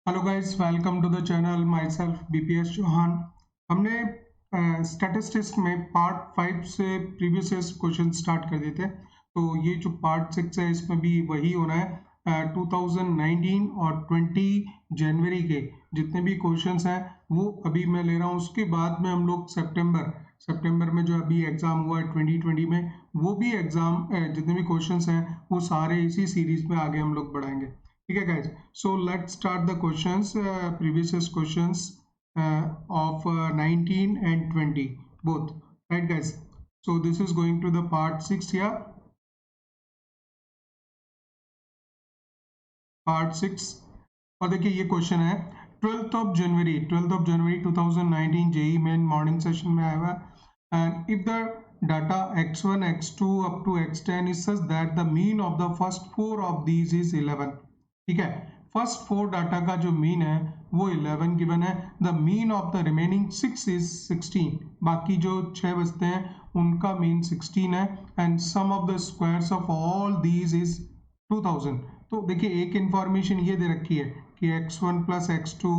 Hello guys, welcome to the channel. Myself BPS Chauhan. हमने statistics में part 5 से previous question start कर दिए थे, तो ये जो पार्ट 6 है इसमें भी वही होना है। 2019 और 20 जनवरी के जितने भी क्वेश्चंस हैं वो अभी मैं ले रहा हूँ। उसके बाद में हम लोग सितंबर में जो अभी एग्जाम हुआ है 2020 में, वो भी एग्जाम जितने भी क्वेश्चंस हैं वो सारे इसी सीरीज में आगे हम लोग बढ़ाएंगे। ठीक है guys, so let's start the questions, previous questions of 19 and 20 both, right guys? So this is going to the part 6 here, part 6। और देखिए ये क्वेश्चन है 12th of January 2019 JEE Main morning session में आया हुआ है। And if the data x1 x2 up to x10 is such that the mean of the first four of these is 11। ठीक है, फर्स्ट फोर डाटा का जो mean है वो 11 गिवन है। The mean of the remaining 6 is 16। बाकी जो 6 बचते हैं उनका मीन 16 है। And sum of the squares of all these is 2000। तो देखिए एक इंफॉर्मेशन ये दे रखी है कि x1 plus x2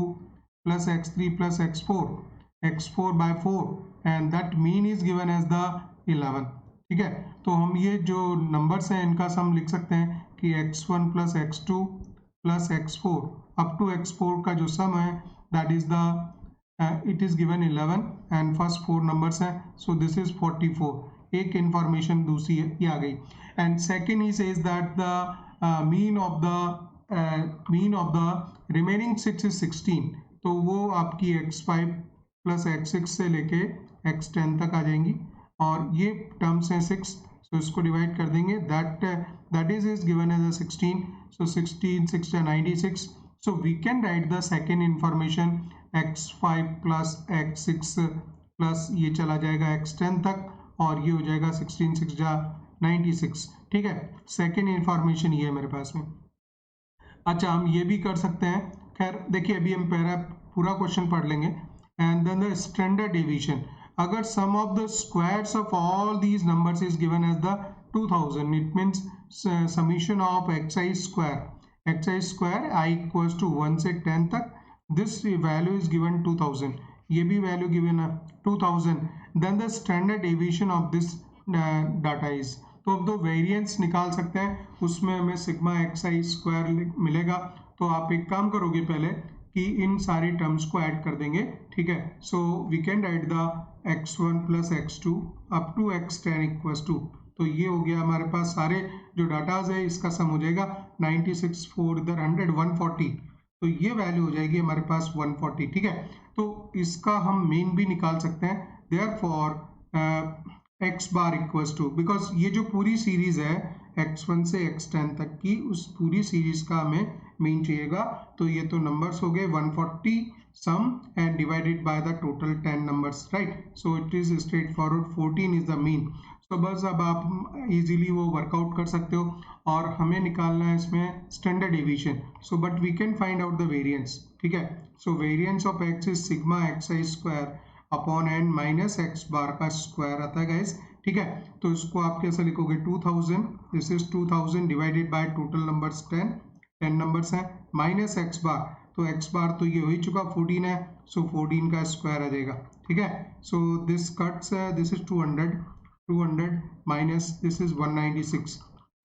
plus x3 plus x4 by 4 and that mean is given as the 11। ठीक है, तो हम ये जो नंबर्स हैं इनका सम लिख सकते हैं कि x1 plus x2 plus x4 up to x4 का जो सम है that is the it is given 11 and first four numbers हैं, सो दिस इज 44। एक इंफॉर्मेशन दूसरी ये आ गई। And second he says that the mean of the remaining 6 is 16। तो वो आपकी x5 प्लस x6 से लेके x10 तक आ जाएंगी और ये टर्म्स हैं 6, so इसको डिवाइड कर देंगे, that is given as a 16, so 16 6 96, so we can write the second information x5 plus x6 plus ये चला जाएगा x10 तक और ये हो जाएगा 16 6 96। ठीक है, सेकेंड इंफॉर्मेशन ये है मेरे पास में। अच्छा, हम ये भी कर सकते हैं, खैर देखिए अभी हम पूरा क्वेश्चन पढ़ लेंगे। And then the standard deviation, अगर sum of the squares of all these numbers is given as the 2000, it means summation of xi square i equals to 1 से 10 तक, दिस वैल्यू इज गिवन 2000, ये भी value given है 2000। Then the standard deviation of this data is, तो अब तो variance निकाल सकते हैं, उसमें हमें सिग्मा xi स्क्वायर मिलेगा। तो आप एक काम करोगे पहले कि इन सारी टर्म्स को ऐड कर देंगे। ठीक है, so we can write the x1 plus x2 up to x10 equals to, तो ये हो गया हमारे पास सारे जो डाटाज है इसका सम हो जाएगा 96 4 इधर 100 140, तो ये वैल्यू हो जाएगी हमारे पास 140। ठीक है, तो इसका हम मीन भी निकाल सकते हैं। Therefore x bar equals to, because ये जो पूरी सीरीज है x1 से x10 तक की, उस पूरी सीरीज का हमें मीन चाहिएगा। तो ये तो नंबर्स हो गए 140 sum and divided by the total 10 numbers, right? So it is straightforward, 14 is the mean. तो बस अब आप इजीली वो वर्कआउट कर सकते हो और हमें निकालना है इसमें standard deviation. So but we can find out the variance. ठीक है, so variance of x is sigma xi square upon N minus x bar का स्क्वायर आता है गाइस। ठीक है, तो इसको आप कैसे लिखोगे 2000, this is 2000 divided by total numbers 10 numbers हैं, माइनस एक्स बार, तो एक्स बार तो ये हो ही चुका 14 है, सो 14 का स्क्वायर आ जाएगा। ठीक है, so this cuts, this is 200 minus this is 196,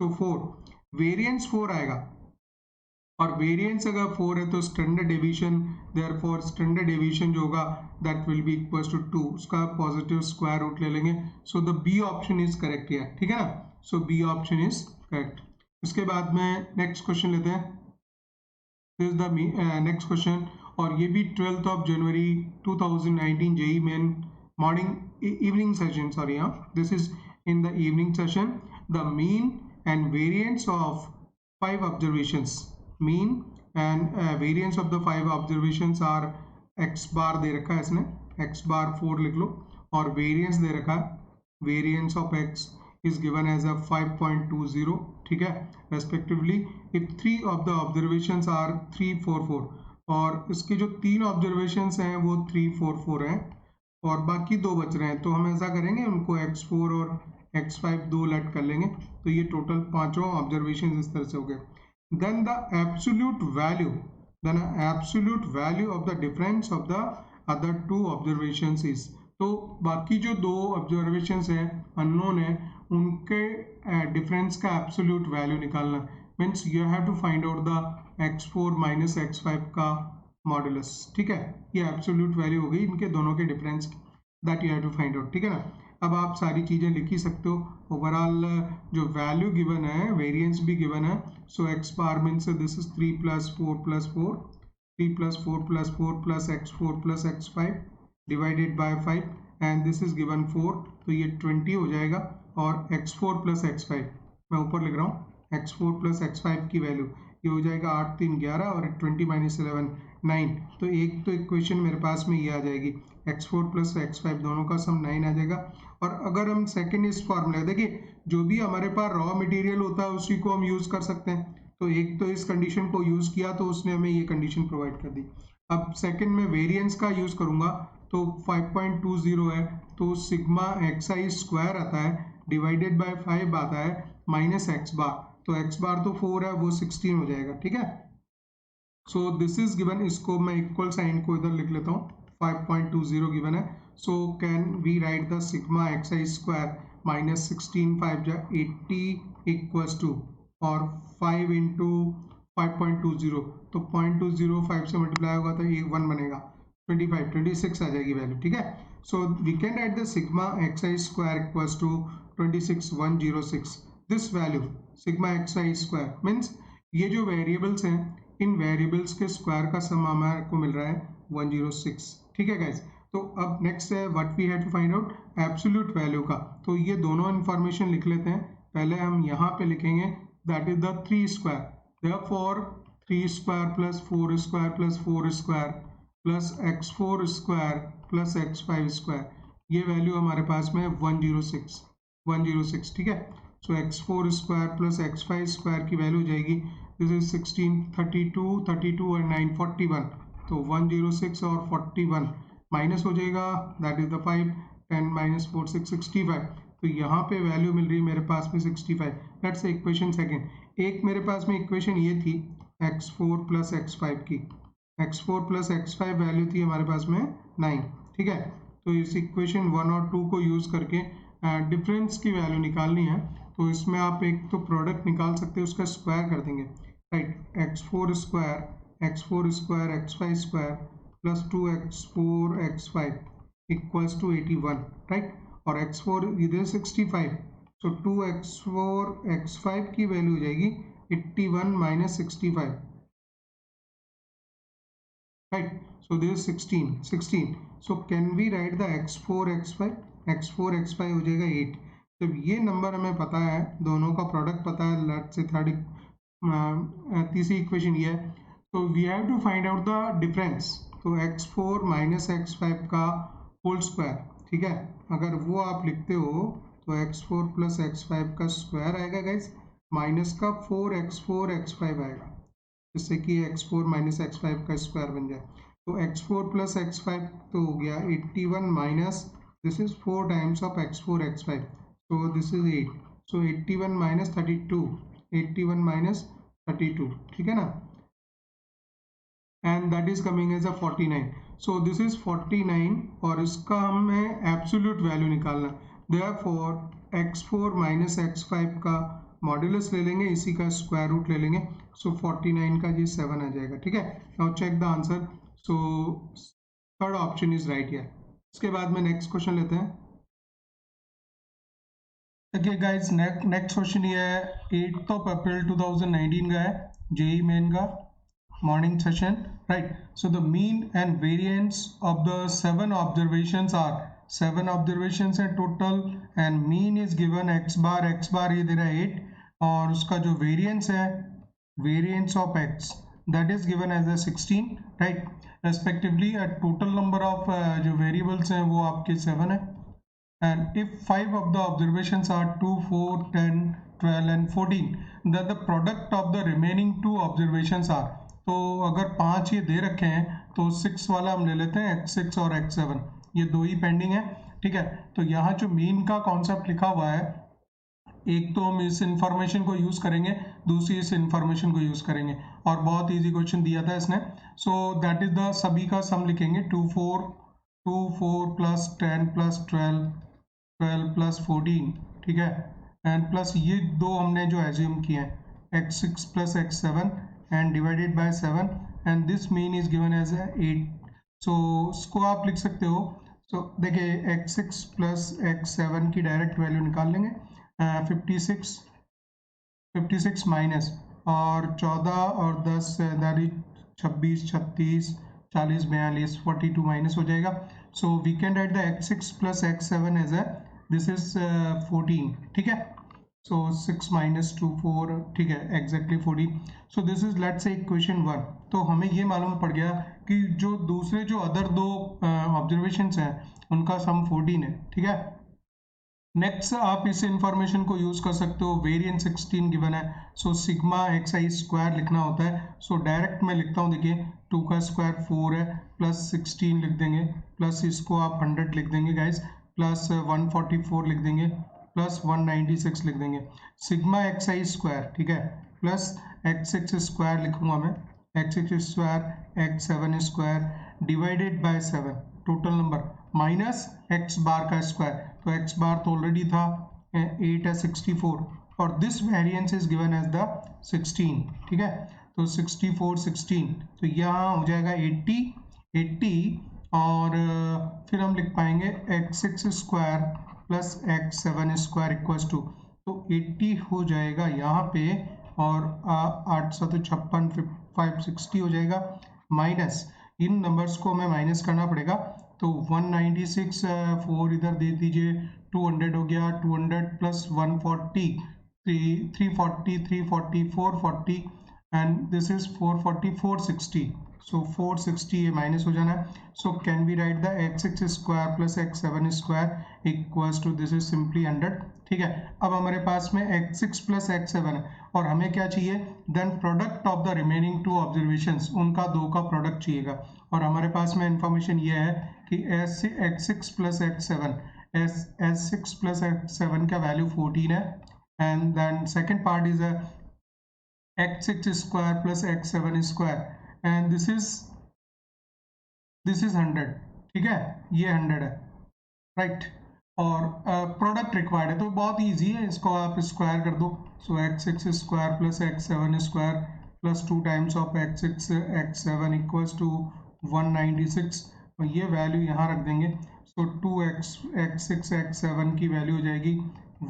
तो 4 वेरिएंस 4 आएगा और वेरिएंस अगर 4 है तो standard deviation, therefore standard deviation जो होगा that will be equals to 2, उसका पॉजिटिव स्क्वायर रूट ले लेंगे। So the B option is correct here. ठीक है ना, so B option is correct. उसके बाद में नेक्स्ट क्वेश्चन लेते हैं, this is the next question, और ये भी 12th of January 2019 JEE Main morning evening session, sorry हाँ, this is in the evening session. The mean and variance of 5 observations, mean and variance of the 5 observations are, x bar दे रखा है इसने, x बार 4 लिख लो, और variance दे रखा है, variance of x is given as a 5.20, ठीक है, respectively if 3 of the observations are 3 4 4, और इसके जो 3 ऑब्जर्वेशंस हैं वो 3 4 4 हैं और बाकी 2 बच रहे हैं, तो हम ऐसा करेंगे उनको x4 और x5 2 लेट कर लेंगे, तो ये टोटल 5 ऑब्जर्वेशन इस तरह से हो गए। Then the absolute value then absolute value of the difference of the other two observations is, तो बाकी जो दो observations है unknown है उनके difference का absolute value निकालना, means you have to find out the x4 minus x5 का मॉडुलस, ठीक है, ये absolute value हो गई इनके दोनों के difference that you have to find out, ठीक है ना। अब आप सारी चीज़ें लिख ही सकते हो, ओवरऑल जो वैल्यू गिवन है वेरिएंस भी गिवन है, so x bar means this is 3 + 4 + 4 3 + 4 + 4 + x4 + x5 divided by 5 and this is given 4, तो ये 20 हो जाएगा, और x4 + x5 मैं ऊपर लिख रहा हूँ, x4 + x5 की वैल्यू ये हो जाएगा 8 3 11 और 20 - 11 9, तो एक तो इक्वेशन मेरे पास में ये आ जाएगी, x4 + x5 दोनों का सम 9 आ जाएगा। और अगर हम सेकंड इस फॉर्मूला, देखिए जो भी हमारे पास रॉ मटेरियल होता है उसी को हम यूज कर सकते हैं, तो एक तो इस कंडीशन को यूज किया तो उसने हमें ये कंडीशन प्रोवाइड कर दी। अब सेकंड में वेरिएंस का यूज करूंगा तो 5.20 है, तो सिग्मा xi स्क्वायर आता है डिवाइडेड बाय 5 आता है माइनस x बार, तो x बार तो 4 है वो 16 हो जाएगा, ठीक है। सो दिस इज गिवन, इसको मैं इक्वल साइन को इधर लिख लेता हूँ, 5.20 गिवन है, so can we write the sigma xi square minus 16 5 जा 80 equals to, और 5 into 5.20 तो 0.205 से मल्टीप्लाई होगा तो ये 1 बनेगा, 26 आ जाएगी वैल्यू, ठीक है। So we can write the sigma xi square equals to 26106, this value sigma xi square means ये जो वेरिएबल्स हैं इन वेरिएबल्स के स्क्वायर का सम हमारे को मिल रहा है 106, ठीक है गाइस। तो अब नेक्स्ट है what we have to find out absolute value का, तो ये दोनों इन्फॉर्मेशन लिख लेते हैं। पहले हम यहाँ पे लिखेंगे that is the 3 square, therefore 3 square plus 4 square plus 4 square plus x4 square plus x5 square, ये वैल्यू हमारे पास में 106, ठीक है। सो x4 square plus x5 square की वैल्यू हो जाएगी, दिस इज 16 32 और 9 41, तो 106 और 41 माइनस हो जाएगा, दैट इज द 5 10 - 4 6 65, तो यहाँ पे वैल्यू मिल रही है मेरे पास में 65। लेट्स से इक्वेशन सेकंड, एक मेरे पास में इक्वेशन ये थी x4 + x5 की, x4 + x5 वैल्यू थी हमारे पास में 9, ठीक है। तो इस इक्वेशन 1 और 2 को यूज करके डिफरेंस की वैल्यू निकालनी है, तो इसमें आप एक तो प्रोडक्ट निकाल सकते हैं, उसका स्क्वायर कर देंगे, right, x4 square x5 square plus 2x4 x5 equals to 81, right, और x4 इधर 65, सो 2x4 x5 की वैल्यू हो जाएगी 81 - 65, right, so this is 16, so can we write the x4 x5 हो जाएगा 8, जब ये नंबर हमें पता है, दोनों का प्रोडक्ट पता है, लेट्स से तीसरी इक्वेशन ये है, तो we have to find out the difference, तो x4 - x5 का होल स्क्वायर, ठीक है, अगर वो आप लिखते हो तो x4 + x5 का स्क्वायर आएगा गाइस, माइनस का 4x4 x5 आएगा, जिससे कि x4 - x5 का स्क्वायर बन जाए, तो x4 + x5 तो हो गया 81 minus this is 4 times of x4 x5, so this is 8, so 81 - 32, 81 - 32, ठीक है ना, and that is coming as a 49, so this is 49 और इसका हमें एब्सोल्यूट वैल्यू निकालना, therefore x4 - x5 का मॉड्यूलस ले लेंगे, इसी का स्क्वायर रूट ले लेंगे, सो 49 का ये 7 आ जाएगा, ठीक है। Now check the answer, so third option is right here. इसके बाद में नेक्स्ट क्वेश्चन लेते हैं। देखिए गाइस नेक्स्ट क्वेश्चन ये है 8 अप्रैल 2019 का है, जेई मेन का morning session, right, so the mean and variance of the 7 observations are 7 observations है total and mean is given x bar ये दे रहा है 8 और उसका जो variance है variance of x that is given as a 16, right, respectively a total number of जो variables हैं वो आपके 7 है, and if 5 of the observations are 2 4 10 12 and 14 then the product of the remaining 2 observations are, तो अगर 5 ये दे रखे हैं तो 6 वाला हम ले लेते हैं x6 और x7, ये दो ही पेंडिंग है, ठीक है। तो यहाँ जो मीन का कॉन्सेप्ट लिखा हुआ है, एक तो हम इस इंफॉर्मेशन को यूज करेंगे दूसरी इस इंफॉर्मेशन को यूज़ करेंगे। और बहुत इजी क्वेश्चन दिया था इसने। सो दैट इज द सभी का सम लिखेंगे 2 4 प्लस 10 प्लस 12 प्लस 14, ठीक है, एंड प्लस ये दो हमने जो एज्यूम किए हैं x6 plus x7 and divided by 7 and this mean is given as 8। So इसको आप लिख सकते हो। सो देखिए x6 प्लस x7 की डायरेक्ट वैल्यू निकाल लेंगे। 56 माइनस और 14 और 10 दैट इज 26 36 40 42 42 माइनस हो जाएगा। So we can write the x6 plus x7 as a this is 14, ठीक है। सो 6 माइनस 2 4, ठीक है, exactly 14। So this is let's say equation 1। तो हमें ये मालूम पड़ गया कि जो दूसरे जो अदर दो ऑब्जर्वेशंस हैं उनका सम 14 है, ठीक है। नेक्स्ट आप इस इंफॉर्मेशन को यूज कर सकते हो, वेरिएंस 16 गिवन है। So sigma x I square लिखना होता है। सो डायरेक्ट मैं लिखता हूँ, देखिए 2 का स्क्वायर 4 है, प्लस 16 लिख देंगे, प्लस इसको आप 100 लिख देंगे गाइस, प्लस 144 लिख देंगे, प्लस 196 लिख देंगे। सिग्मा एक्स आई स्क्वायर, ठीक है, प्लस एक्स एक्स स्क्वायर लिखूंगा मैं, x x square x 7 square divided by 7 total number minus x bar का स्क्वायर। तो एक्स बार तो ऑलरेडी था 8 है 64 और this variance is given as the 16, ठीक है। तो 64 16 तो यहाँ हो जाएगा 80 और फिर हम लिख पाएंगे X six square plus x 7 square equals to, तो 80 हो जाएगा यहाँ पे और 856 560 हो जाएगा, माइनस इन नंबर्स को हमें माइनस करना पड़ेगा। तो 196 4 इधर दे दीजिए, 200 हो गया, 200 प्लस 140 340 340 440 एंड दिस इज 440 460। सो 460 ये माइनस हो जाना है। So can we write the X six square plus x 7 square equals to this is simply 100, ठीक है। अब हमारे पास में एक्स 6 प्लस एक्स 7 है और हमें क्या चाहिए, then product of the remaining two observations, उनका दो का प्रोडक्ट चाहिएगा। और हमारे पास में इंफॉर्मेशन ये है कि X six plus x 7 as 6 plus x 7 का वैल्यू 14 है and then second part is X 6 square plus x 7 square and this is 100, ठीक है, ये 100 है, राइट। और प्रोडक्ट रिक्वायर्ड है तो बहुत ईजी है, इसको आप स्क्वायर कर दो। So x six square plus x 7 square plus 2 times of x 6 x 7 equals to 196 और ये वैल्यू यहाँ रख देंगे। सो 2 एक्स 6 एक्स 7 की वैल्यू हो जाएगी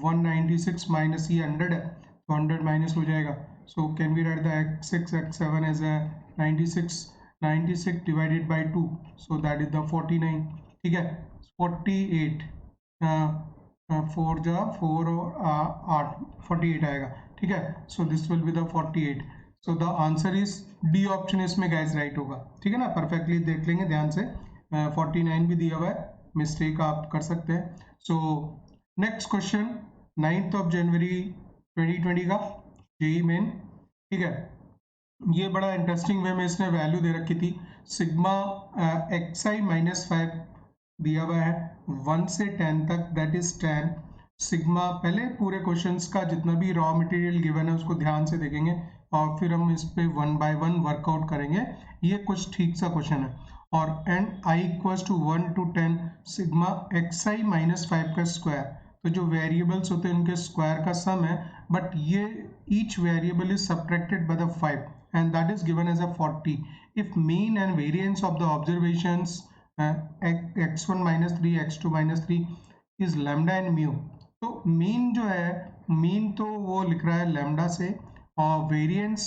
196 माइनस ये 100 है तो 100 माइनस हो जाएगा। So can we write the X 6 x 7 as 96 divided by 2, so that is the 49, ठीक है। 48 4 जा 4 और 8 48 आएगा, ठीक है। So this will be the 48। So the answer is D option इसमें गाइस राइट होगा, ठीक है ना। परफेक्टली देख लेंगे ध्यान से, 49 भी दिया हुआ है, मिस्टेक आप कर सकते हैं। So next question 9th of January 2020 का जेई मेन, ठीक है। ये बड़ा इंटरेस्टिंग वे में इसने वैल्यू दे रखी थी, सिग्मा एक्स आई माइनस 5 दिया हुआ है 1 से 10 तक, दैट इज 10 सिग्मा। पहले पूरे क्वेश्चंस का जितना भी रॉ मटेरियल गिवन है उसको ध्यान से देखेंगे और फिर हम इस पे 1 बाय 1 वर्कआउट करेंगे। ये कुछ ठीक सा क्वेश्चन है और and I equals to 1 to 10 sigma x I minus 5 का स्क्वायर। तो जो वेरिएबल्स होते हैं उनके स्क्वायर का सम है, बट ये each variable is subtracted by the 5 and that is given as a 40 if mean and variance of the observations x1 minus 3 x2 minus 3 is lambda and mu। तो mean जो है, mean तो वो लिख रहा है लैम्डा से और वेरिएंस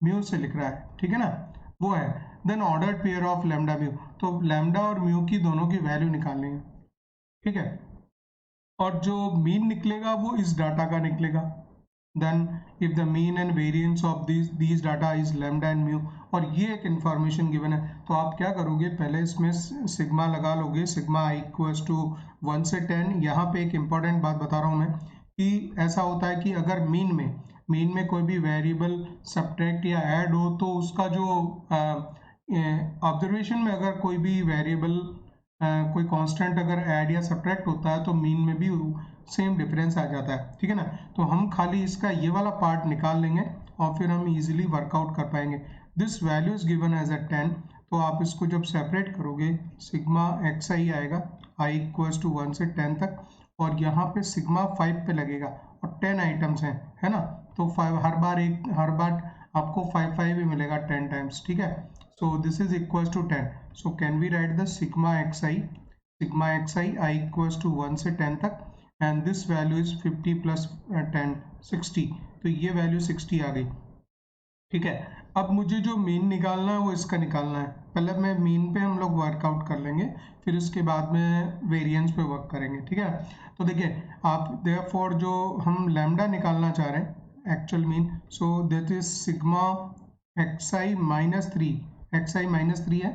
म्यू से लिख रहा है, ठीक है ना, वो है। Then ordered pair of lambda mu, तो लैम्डा और म्यू की दोनों की वैल्यू निकालनी है, ठीक है। और जो मीन निकलेगा वो इस डाटा का निकलेगा। then if the mean and variance of these data is lambda and mu, और ये एक इंफॉर्मेशन गिवन है तो आप क्या करोगे, पहले इसमें सिग्मा लगा लोगे, सिग्मा आई इक्वल्स टू 1 से 10। यहाँ पे एक इंपॉर्टेंट बात बता रहा हूँ मैं कि ऐसा होता है कि अगर मीन में कोई भी वेरिएबल सब्ट्रैक्ट या ऐड हो तो उसका जो ऑब्जर्वेशन में अगर कोई भी वेरिएबल कोई कांस्टेंट अगर ऐड या सब्ट्रैक्ट होता है तो मीन में भी सेम डिफरेंस आ जाता है, ठीक है ना। तो हम खाली इसका ये वाला पार्ट निकाल लेंगे और फिर हम इजीली वर्कआउट कर पाएंगे। This value is given as a 10, तो आप इसको जब सेपरेट करोगे सिग्मा एक्स आई आएगा, आई इक्वल्स टू 1 से 10 तक, और यहाँ पे सिग्मा 5 पे लगेगा और 10 आइटम्स हैं, है ना। तो 5 हर बार आपको 5 5 ही मिलेगा 10 टाइम्स, ठीक है। So this is equals to 10, so can we write the sigma x I I equals to 1 से 10 तक, and this value is 50 plus 10 60, तो ये वैल्यू 60 आ गई, ठीक है। अब मुझे जो मीन निकालना है वो इसका निकालना है। पहले मैं मीन पे हम लोग वर्कआउट कर लेंगे, फिर उसके बाद में वेरिएंस पे वर्क करेंगे, ठीक है। तो देखिए आप देयरफॉर जो हम लैम्डा निकालना चाह रहे हैं actual mean, so that is sigma x I minus 3 है,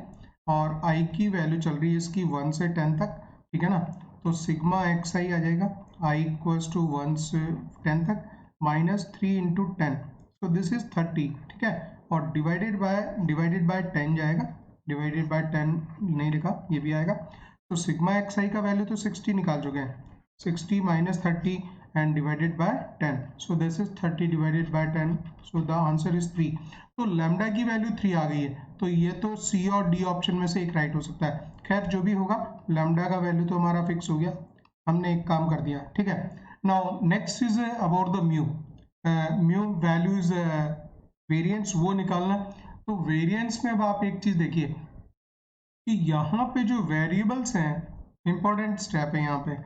और आई की वैल्यू चल रही है इसकी 1 से 10 तक, ठीक है ना। तो सिग्मा एक्स आई आ जाएगा आई इक्वल्स टू 1 से 10 तक minus 3 into 10, so this is 30, ठीक है। और डिवाइडेड बाय 10 जाएगा, डिवाइडेड बाय 10 नहीं लिखा, ये भी आएगा। तो सिग्मा एक्स आई का वैल्यू तो 60 निकाल चुके हैं, 60 minus 30 and divided bye 10, so this is 30 divided by 10, so the answer is 3। तो लैम्डा की वैल्यू 3 आ गई है, तो ये तो सी और डी ऑप्शन में से एक राइट हो सकता है। खैर जो भी होगा, लैम्डा का वैल्यू तो हमारा फिक्स हो गया, हमने एक काम कर दिया, ठीक है। Now next is about the mu, mu value is variance, वो निकालना। तो वेरिएंस में अब आप एक चीज देखिए कि यहाँ पे जो वेरिएबल्स हैं, इंपॉर्टेंट स्टेप है, यहाँ पे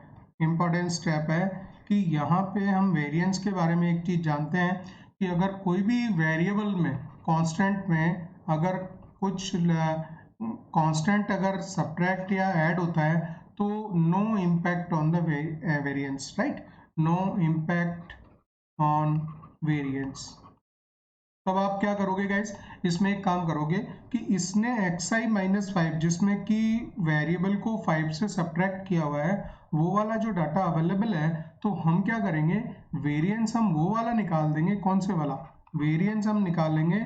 इंपॉर्टेंट स्टेप है कि यहाँ पे हम वेरिएंस के बारे में एक चीज जानते हैं कि अगर कोई भी वेरिएबल में कांस्टेंट में अगर कुछ कांस्टेंट अगर सब्ट्रैक्ट या ऐड होता है तो no impact on the variance, right, no impact on variance. तब आप क्या करोगे गाइस, इसमें एक काम करोगे कि इसने एक्स आई माइनस 5 जिसमें कि वेरिएबल को 5 से सब्ट्रैक्ट किया हुआ है वो वाला जो डाटा अवेलेबल है, तो हम क्या करेंगे, वेरिएंस हम वो वाला निकाल देंगे। कौन से वाला वेरिएंस हम निकालेंगे,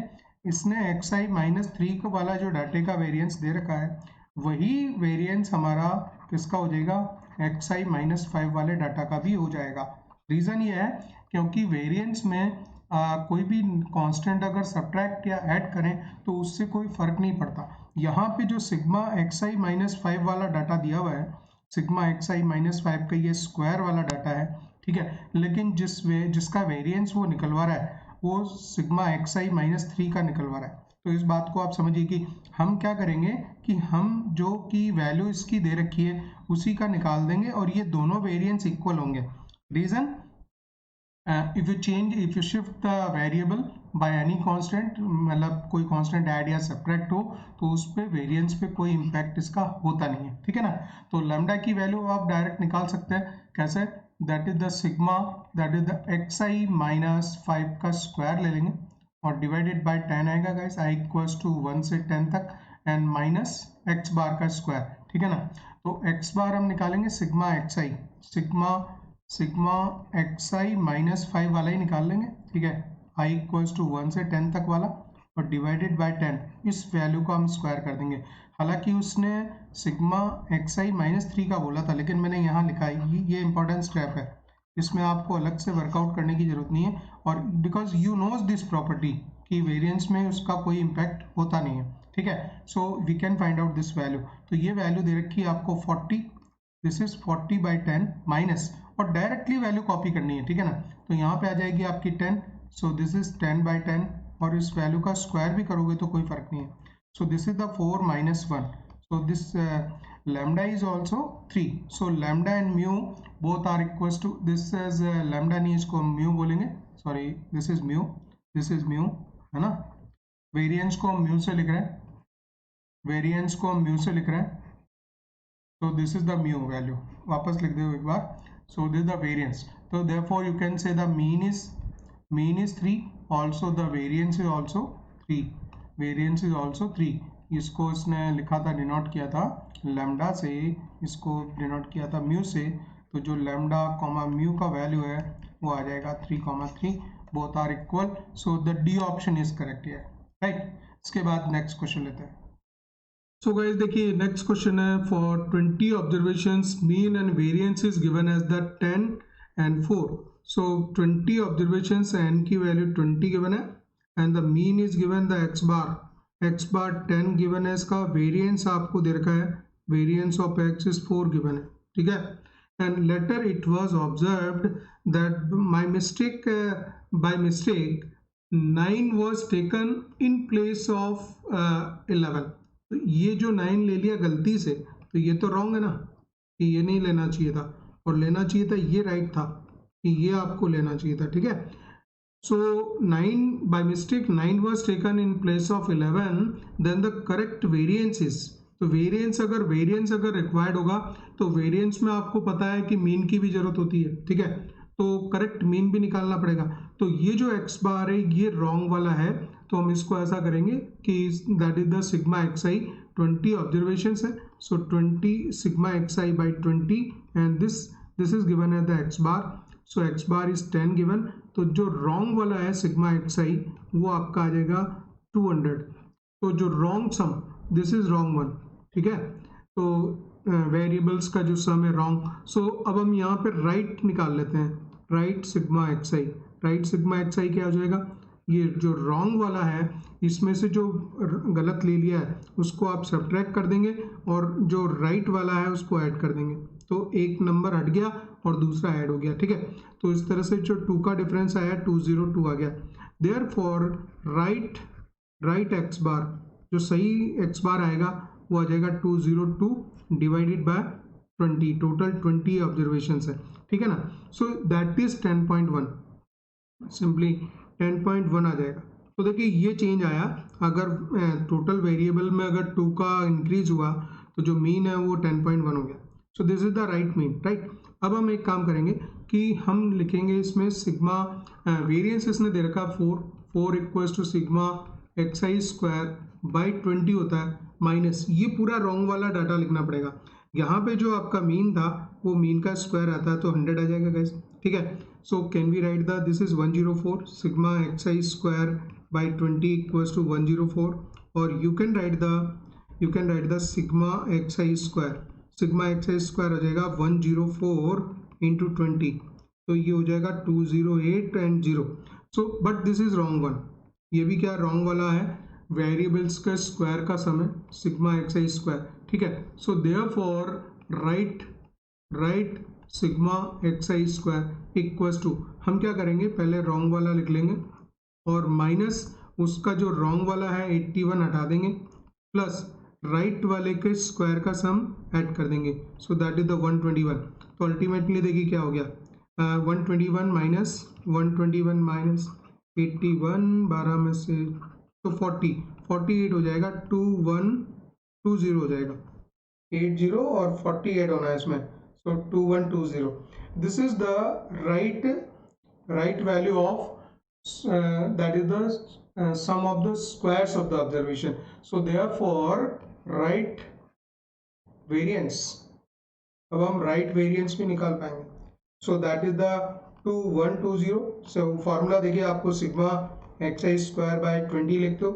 इसने एक्स आई माइनस 3 को वाला जो डाटे का वेरिएंस दे रखा है वही वेरिएंस हमारा किसका हो जाएगा, एक्स आई माइनस 5 वाले डाटा का भी हो जाएगा। रीजन ये है क्योंकि वेरिएंस में कोई भी कांस्टेंट अगर सब्ट्रैक्ट या ऐड करें तो उससे कोई फर्क नहीं पड़ता। यहाँ पे जो सिग्मा एक्स आई माइनस 5 वाला डाटा दिया हुआ है, सिग्मा एक्स आई माइनस 5 का ये स्क्वायर वाला डाटा है, ठीक है, लेकिन जिसका वेरिएंस वो निकलवा रहा है वो सिग्मा एक्स आई माइनस 3 का निकलवा रहा है। तो इस बात को आप समझिए कि हम क्या करेंगे कि हम जो कि वैल्यू इसकी दे रखी है उसी का निकाल देंगे और ये दोनों वेरिएंस इक्वल होंगे। Reason, if you shift the variable by any constant, मतलब कोई कांस्टेंट ऐड या सब्ट्रैक्ट हो तो उस पे वेरिएंस पे कोई इम्पैक्ट इसका होता नहीं है, ठीक है ना। तो लैम्डा की वैल्यू आप डायरेक्ट निकाल सकते हैं, कैसे, that is the sigma, that is the x I minus 5 का स्क्वायर ले लेंगे और डिवाइडेड बाय 10 आएगा गाइस, आई इक्वल्स टू 1 से 10 तक एंड माइनस एक्स बार का स्क्वायर, ठीक है ना। तो एक्स बार हम निकालेंगे sigma x I, sigma x I minus 5 वाला ही निकाल लेंगे, ठीक है, आई इक्वल्स टू 1 से 10 तक वाला और डिवाइडेड बाय 10, इस वैल्यू को हम स्क्वायर कर देंगे। हालांकि उसने सिग्मा एक्स आई माइनस 3 का बोला था लेकिन मैंने यहाँ लिखा है, ये इंपॉर्टेंट स्टेप है, इसमें आपको अलग से वर्कआउट करने की जरूरत नहीं है, और because you knows this property कि वेरिएंस में उसका कोई इम्पैक्ट होता नहीं है, ठीक है। So we can find out this value. तो ये वैल्यू दे रखी है आपको 40, दिस इज 40 बाई 10 माइनस, और डायरेक्टली वैल्यू कॉपी करनी है, ठीक है ना। तो यहाँ पे आ जाएगी आपकी 10, सो दिस इज 10 बाई 10 और इस वैल्यू का स्क्वायर भी करोगे तो कोई फर्क नहीं है। So this is the 4 minus 1, so this lambda is also 3, so lambda and mu both are equals to, this is lambda नहीं इसको mu बोलेंगे, सॉरी this is mu है ना। वेरिएंस को हम mu से लिख रहे हैं, वेरिएंस को हम mu से लिख रहे हैं, so this is the mu value, वापस लिख दो एक बार, so this is the variance, so therefore you can say the mean is 3, also the variance is also 3, variance is also 3। इसको इसने लिखा था, डिनोट किया था लैम्डा से, इसको डिनोट किया था म्यू से, तो जो लैम्डा कॉमा म्यू का वैल्यू है वो आ जाएगा 3,3, both are equal, so the D option is correct है, राइट। इसके बाद नेक्स्ट क्वेश्चन लेते हैं। सो गाइस देखिए नेक्स्ट क्वेश्चन है, for 20 observations mean and variance is given as the 10 and 4. So 20 observations, n की वैल्यू 20 गिवन है and the mean is given, the x bar 10 given है, इसका वेरिएंस आपको दे रखा है, variance of x is 4 given है, ठीक है। and later it was observed that by mistake 9 was taken in place of 11. तो ये जो 9 ले लिया गलती से, तो ये तो रॉन्ग है ना, कि ये नहीं लेना चाहिए था, और लेना चाहिए था ये राइट था, कि ये आपको लेना चाहिए था, ठीक है। So 9 by mistake 9 was taken in place of 11, then the correct variance is, तो वेरिएंस अगर रिक्वायर्ड होगा तो वेरिएंस में आपको पता है कि मीन की भी जरूरत होती है, ठीक है, तो करेक्ट मीन भी निकालना पड़ेगा। तो ये जो एक्स बार है ये रॉन्ग वाला है, तो हम इसको ऐसा करेंगे कि that is the sigma x i, 20 observations है, so 20 sigma x i by 20 and this is given है the x bar, so x bar is 10 given. तो जो रॉन्ग वाला है सिग्मा एक्स आई वो आपका आ जाएगा 200। तो जो wrong sum, this is wrong one, ठीक है, तो वेरिएबल्स का जो सम है रॉन्ग। सो अब हम यहाँ पे राइट निकाल लेते हैं, राइट सिग्मा एक्स आई, राइट सिग्मा एक्स आई क्या हो जाएगा, ये जो रॉन्ग वाला है इसमें से जो गलत ले लिया है उसको आप सब्ट्रैक्ट कर देंगे और जो राइट वाला है उसको ऐड कर देंगे, तो एक नंबर हट गया और दूसरा ऐड हो गया, ठीक है। तो इस तरह से जो 2 का डिफरेंस आया 202 आ गया। देयरफॉर राइट एक्स बार, जो सही एक्स बार आएगा वो आ जाएगा 202 डिवाइडेड बाय 20, टोटल 20 ऑब्जर्वेशन है, ठीक है ना। सो दैट इज 10.1, सिंपली 10.1 आ जाएगा। तो देखिए ये चेंज आया, अगर टोटल वेरिएबल में अगर 2 का इंक्रीज हुआ तो जो मीन है वो 10.1 हो गया। सो this is the right mean, right. अब हम एक काम करेंगे कि हम लिखेंगे इसमें सिग्मा वेरिएंस इसने दे रखा 4 equals to sigma x I square by 20 होता है माइनस, ये पूरा रॉन्ग वाला डाटा लिखना पड़ेगा। यहाँ पे जो आपका मीन था वो मीन का स्क्वायर आता है तो 100 आ जाएगा गाइस, ठीक है। So can we write the, this is 104 sigma x I square by 20 equals to 104, और you can write the sigma x I square, sigma x I square हो जाएगा 104 इंटू 20, तो ये हो जाएगा 208 and 0। So but this is wrong one, ये भी क्या रॉन्ग वाला है, वेरिएबल्स का स्क्वायर का सम है सिग्मा एक्स आई स्क्वायर, ठीक है। So therefore write sigma x I square equals to, हम क्या करेंगे पहले रॉन्ग वाला लिख लेंगे और माइनस उसका जो रॉन्ग वाला है 81 हटा देंगे, प्लस राइट वाले के स्क्वायर का सम ऐड कर देंगे, सो दैट इज द 121। तो अल्टीमेटली देखिए क्या हो गया, 121 माइनस 81 12 में से तो 48 हो जाएगा, 2120 हो जाएगा, 80 और 48 होना है इसमें, सो 2120। This is the right value of that is the sum of the squares of the observation. So therefore right variance, अब हम right variance भी निकाल पाएंगे, so that is the 2120। so formula देखिए आपको sigma x I square by 20 लिख दो,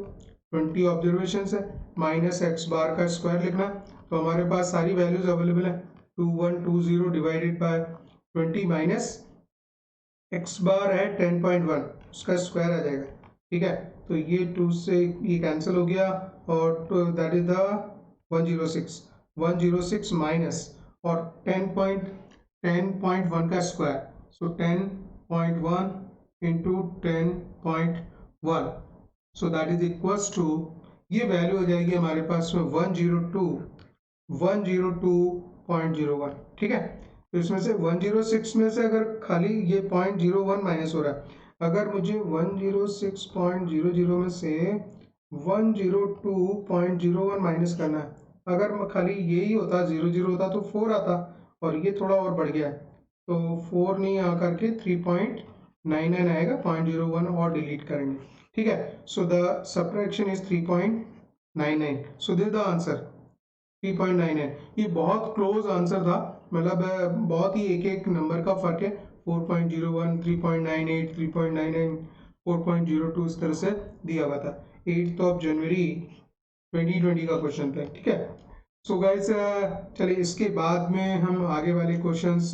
20 observation है माइनस एक्स बार का स्क्वायर लिखना, तो हमारे पास सारी वैल्यूज अवेलेबल है, 2120 डिवाइडेड बाय 20 माइनस एक्स बार है 10.1, उसका स्क्वायर आ जाएगा, ठीक है। तो ये 2 से ये कैंसिल हो गया और दैट इज द 106 माइनस और 10.1 का square, so 10.1 into 10.1, so that is equals to, ये वैल्यू हो जाएगी हमारे पास में 102.01, ठीक है। तो इसमें से 106 में से अगर खाली ये 0.01 माइनस हो रहा है, अगर मुझे 106.00 में से 102.01 माइनस करना है, अगर खाली यही होता 00 होता तो 4 आता, और ये थोड़ा और बढ़ गया है तो 4 नहीं आकर के 3.99 आएगा, 0.01 और डिलीट करेंगे, ठीक है। So the subtraction is 3.99, so this the answer 3.99। ये बहुत क्लोज आंसर था, मतलब बहुत ही एक नंबर का फर्क है, 4.01, 3.98, 3.99, 4.02 इस तरह से दिया हुआ था। 8 जनवरी 2020 का क्वेश्चन था, ठीक है। सो गाइस चलिए इसके बाद में हम आगे वाले क्वेश्चंस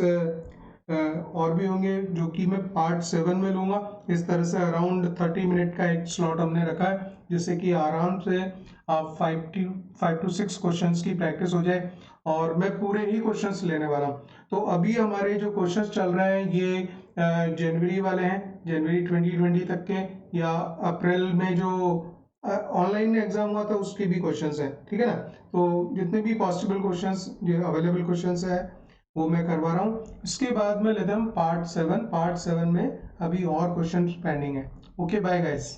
और भी होंगे जो कि मैं पार्ट 7 में लूँगा। इस तरह से अराउंड 30 मिनट का एक स्लॉट हमने रखा है, जिससे कि आराम से आप 5 to 6 क्वेश्चंस की प्रैक्टिस हो जाए, और मैं पूरे ही क्वेश्चंस लेने वाला हूँ। तो अभी हमारे जो क्वेश्चंस चल रहे हैं ये जनवरी वाले हैं, जनवरी 2020 तक के, या अप्रैल में जो ऑनलाइन एग्जाम हुआ था उसके भी क्वेश्चंस हैं, ठीक है ना। तो जितने भी पॉसिबल क्वेश्चंस जो अवेलेबल क्वेश्चंस है वो मैं करवा रहा हूँ। इसके बाद में लेते हैं हम पार्ट 7। पार्ट 7 में अभी और क्वेश्चन पेंडिंग है। Okay, bye guys.